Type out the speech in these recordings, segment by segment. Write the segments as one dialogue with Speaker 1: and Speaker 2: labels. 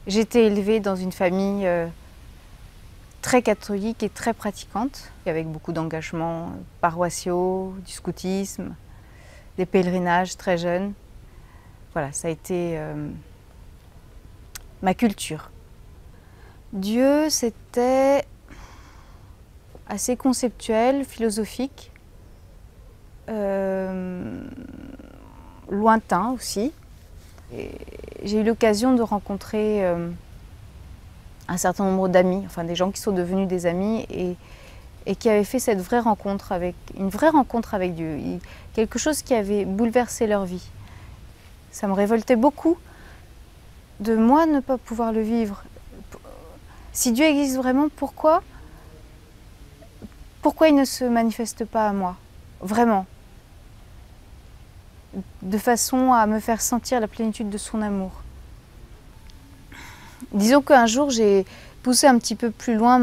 Speaker 1: J'ai été élevée dans une famille très catholique et très pratiquante, avec beaucoup d'engagements paroissiaux, du scoutisme, des pèlerinages très jeunes. Voilà, ça a été ma culture. Dieu, c'était assez conceptuel, philosophique, lointain aussi. J'ai eu l'occasion de rencontrer un certain nombre d'amis, enfin des gens qui sont devenus des amis et qui avaient fait cette vraie rencontre une vraie rencontre avec Dieu, quelque chose qui avait bouleversé leur vie. Ça me révoltait beaucoup de moi ne pas pouvoir le vivre. Si Dieu existe vraiment, pourquoi il ne se manifeste pas à moi, vraiment, de façon à me faire sentir la plénitude de son amour. Disons qu'un jour, j'ai poussé un petit peu plus loin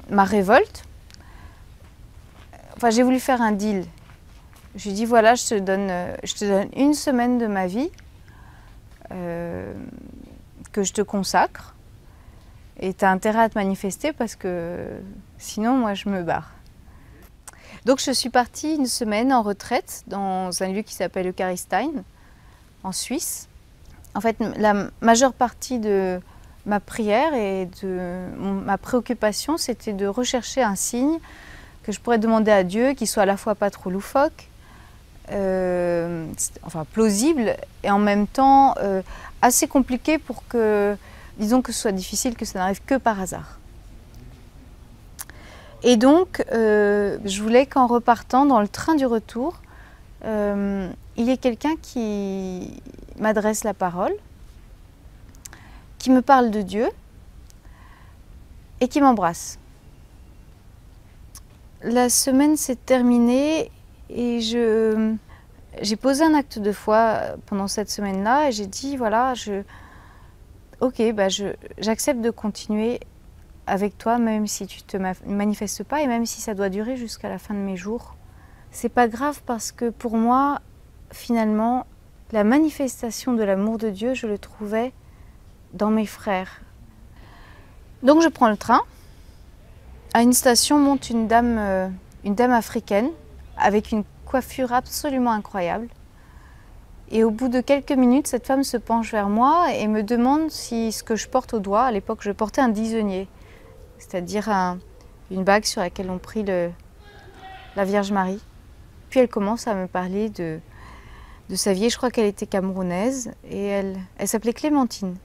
Speaker 1: ma révolte. Enfin, j'ai voulu faire un deal. Je lui ai dit, voilà, je te donne une semaine de ma vie que je te consacre. Et tu as intérêt à te manifester parce que sinon, moi, je me barre. Donc, je suis partie une semaine en retraite dans un lieu qui s'appelle Eucharistein, en Suisse. En fait, la majeure partie de ma prière et de ma préoccupation, c'était de rechercher un signe que je pourrais demander à Dieu, qui soit à la fois pas trop loufoque, enfin plausible, et en même temps assez compliqué pour que, disons que ce soit difficile, que ça n'arrive que par hasard. Et donc, je voulais qu'en repartant dans le train du retour, il y ait quelqu'un qui m'adresse la parole, qui me parle de Dieu et qui m'embrasse. La semaine s'est terminée et j'ai posé un acte de foi pendant cette semaine-là et j'ai dit, voilà, j'accepte de continuer avec toi, même si tu ne te manifestes pas et même si ça doit durer jusqu'à la fin de mes jours. C'est pas grave parce que pour moi, finalement, la manifestation de l'amour de Dieu, je le trouvais dans mes frères. Donc je prends le train. À une station monte une dame africaine avec une coiffure absolument incroyable. Et au bout de quelques minutes, cette femme se penche vers moi et me demande si ce que je porte au doigt, à l'époque je portais un dixonnier, c'est-à-dire une bague sur laquelle on prie la Vierge Marie. Puis elle commence à me parler de sa vie, je crois qu'elle était camerounaise et elle s'appelait Clémentine.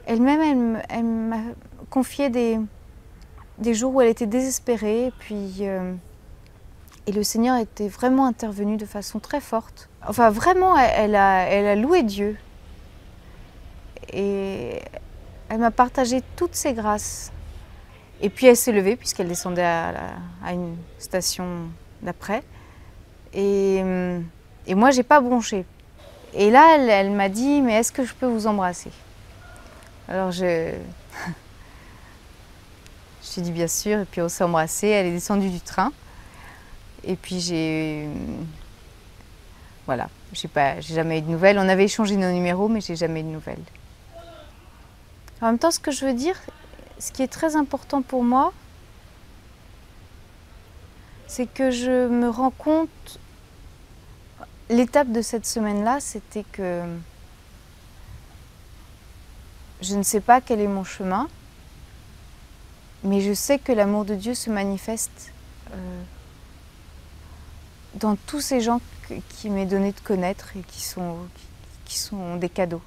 Speaker 1: Elle-même, elle m'a confié des jours où elle était désespérée et le Seigneur était vraiment intervenu de façon très forte. Enfin vraiment, elle a loué Dieu et elle m'a partagé toutes ses grâces. Et puis elle s'est levée puisqu'elle descendait à une station d'après. Et moi, j'ai pas bronché. Et là, elle m'a dit, mais est-ce que je peux vous embrasser? Alors j'ai dit bien sûr, et puis on s'est embrassé. Elle est descendue du train. Et puis voilà, j'ai jamais eu de nouvelles. On avait échangé nos numéros, mais j'ai jamais eu de nouvelles. En même temps, ce que je veux dire, ce qui est très important pour moi, c'est que je me rends compte, l'étape de cette semaine-là, c'était que je ne sais pas quel est mon chemin, mais je sais que l'amour de Dieu se manifeste dans tous ces gens qui m'est donné de connaître et qui sont des cadeaux.